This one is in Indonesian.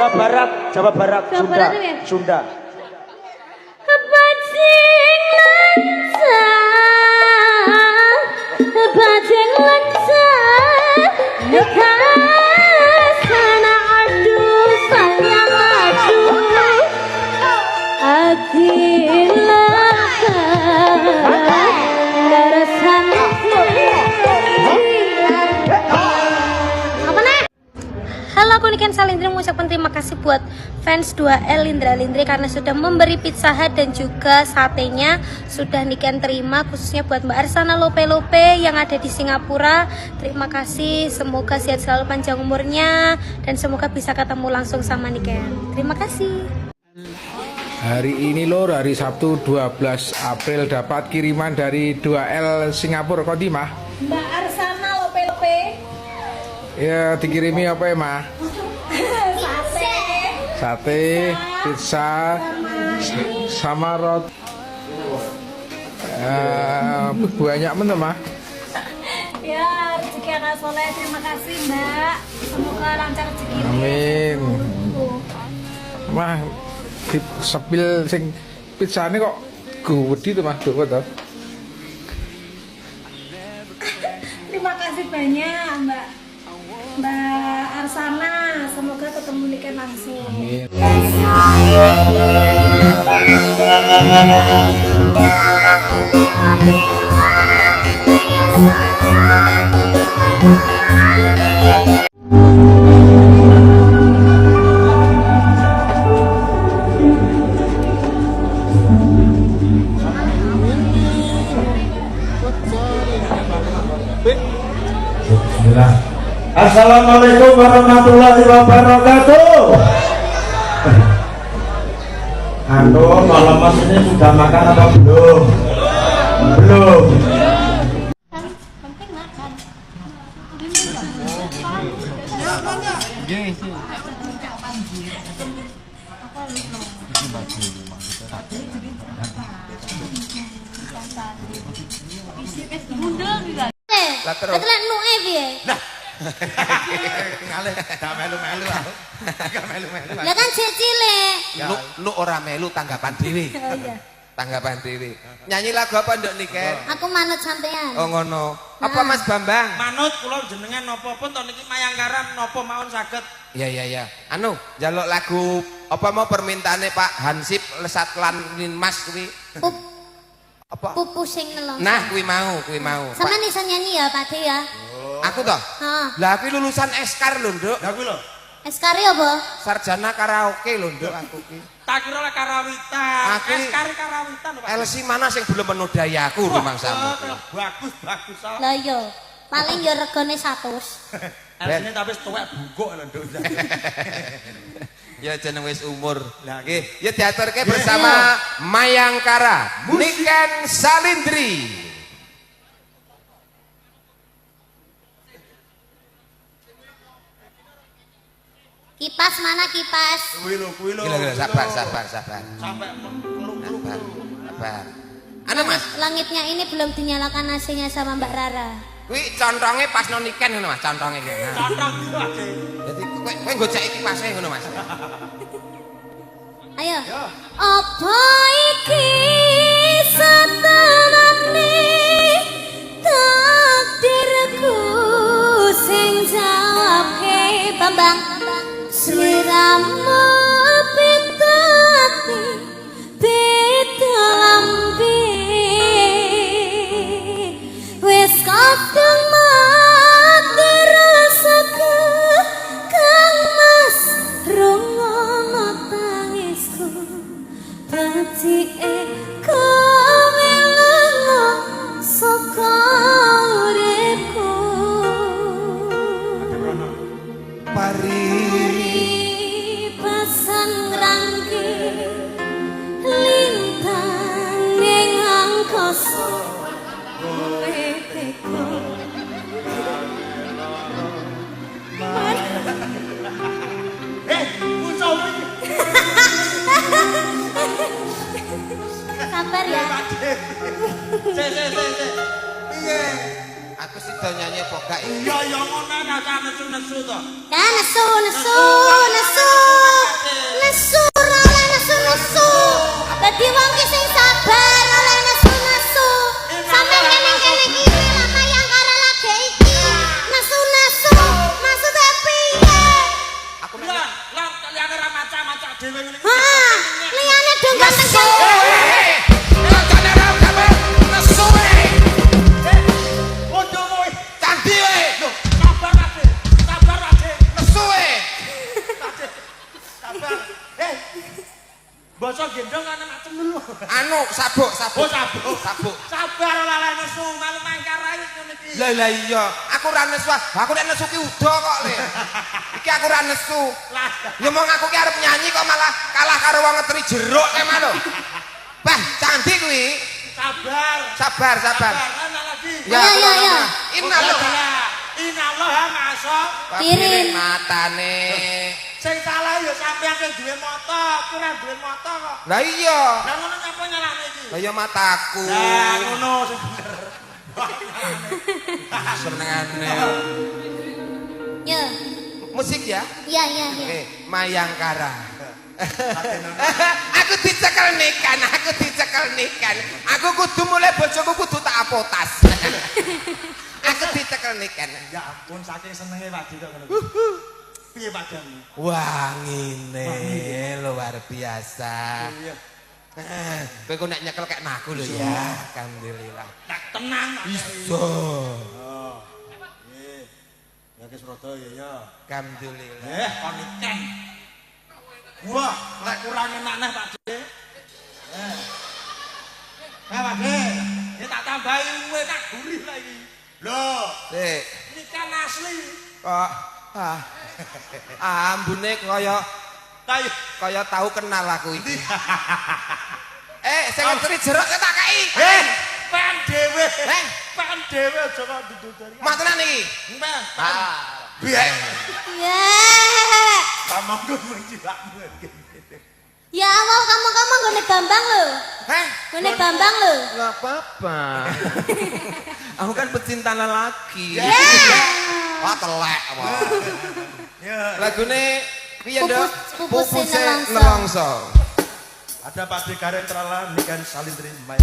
Jawa Barat, Jawa Sunda. Barat ya? Sunda. Bajing lensa sana aduh sayang aduh Halo, aku Niken Salindri mengucapkan terima kasih buat fans 2L Lindra Lindri karena sudah memberi Pizza Hut dan juga satenya sudah Niken terima, khususnya buat Mbak Arsana Lope Lope yang ada di Singapura. Terima kasih, semoga sehat selalu, panjang umurnya, dan semoga bisa ketemu langsung sama Niken. Terima kasih. Hari ini lor, hari Sabtu 12 April dapat kiriman dari 2L Singapura. Kok di mah? Mbak Arsana Lope Lope. Ya dikirimi apa ya mah? Sate, pizza, sama rot. Banyak bener mah. Ya, rezeki anak soleh. Terima kasih Mbak. Semoga lancar rezeki. Amin. Mah di sepil sing pizzane kok gede tuh mah, tuh kok. Terima kasih banyak Mbak Arsana, semoga ketemu Niken langsung. Amin. Assalamualaikum warahmatullahi wabarakatuh. Malam mas ini sudah makan apa belum? Belum. Lah terus. Gak melu-melu aku. Gak melu-melu. Lah kan cecile. Lu ora melu tanggapan dhewe. Oh iya. Tanggapan dhewe. Nyanyi lagu apa nduk Niken? Aku manut sampean. Oh ngono. Apa Mas Bambang? Manut kula jenengan napa pun to niki mayangkaran napa mawon saged. Iya. Anu, njaluk lagu apa mau permintaane Pak Hansip Lesat Lan Mas kuwi. Apa? Pupu sing nelong. Nah, kuwi mau. Sama nih nyanyi ya Pak De ya. Aku toh? Heeh. Lah kuwi lulusan Eskar lho, Nduk. Lah kuwi lho. Eskari apa? Sarjana karaoke lho, Nduk aku ki. Tak kira lah karawitan. Aku Eskari karawitan Pak. LC mana sing belum menodai aku rumangsamu. Bagus. Lah yo. Paling yo regane 100. LC-ne tapi tuwek bungkuk lho, Nduk. Ya jeneng wis umur. Nggih, ya diaturke bersama Mayangkara, Niken Salindri. Kipas mana kipas? Kuwi lho. Gila, sabar. Sampai meluk-meluk. Sabar. Anu Mas, Langitnya ini belum dinyalakan AC-nya sama Mbak Rara. kuwi contonge pas no Niken ngono Mas, contonge ki. Contong iki. Dadi kowe gocek iki pas ngono Mas. Ayo. Apa iki satemene takdirku sing jawabke Bambang sliramu pitati pitalambi wis kadung mati rasaku kang mas rungono tangisku batike kowe lunga saka uripku pasan rangke lintang ning angkasa kowe teko Musuh iki. sabar ya. Sik. Piye? Aku sida nyanyi apa gak iki? Ya ngono ana nesu-nesu to. Ya nesu nesu ora oleh nesu-nesu. Dadi wong ki sing sabar oleh nesu-nesu. Sampe kene-kene iki lah mayang karo lage iki. Nesu-nesu, maksude piye? Aku lah liyane ra maca-maca dhewe ngene iki. Hah, liyane dong ganteng. Candi we. Sabar Raden. Sabar Raden. Nesu we. Sabar. Basa gendong ana macem dulu. Anu sabuk. Oh, sabuk. Sabuk. Sabar ora nesu, malu mangkarai ngene iki. Lah iya, aku ra nesu. Aku nek nesu ki udo kok, Le. Iki aku ra nesu. Lah, Ya mong aku ki arep nyanyi kok malah kalah karo wong ngeteri jeruk emang lho. Bah, candi kuwi. sabar. Sabar. Ana lagi. Ya. Innallah. Innallah masa. Piring. Matane. Sing salah ya sampeyan sing duwe mata, aku ora duwe mata kok. Lah iya. Lah ngono nyapa nyalahne iki? Lah iya mataku. Lah ngono sing bener. Senengane. Ya. Musik ya? Iya. Oke, Mayangkara. Aku dicekel nikan. Aku kudu mulai bojoku kudu tak apotas. Aku dicekel nikan. Ya ampun saking senenge Pak kok ngono. Piye padamu? Wah, ngene luar biasa. Iya. Kowe kok nek nyekel kek naku lho ya. Alhamdulillah. Tak tenang. Iso. Ya ke Surabaya ya. Alhamdulillah. Kon ikan. Wah, lek kurang enak neh Pak De. Pak De, ya tak tambahi luwe tak gurih lagi. Loh, Sik. ini kan asli. Kok ambune kaya tahu kenal aku iki. Sing ngenteri jeruk tak kei. Pen dhewe. Pen dhewe aja kok diduduri. Mantenan iki. Pen. Biye. Ya. Kamu menjilakmu. Ya Allah, kamu nggone Bambang lho. Ngone Bambang lho. Enggak apa-apa. Aku kan pecinta lelaki. Wah, telek apa. Lagune piye, Dok? Pupuse Nelongso. Nelongso. Ada Pak De Karen Trala nikan salin terima.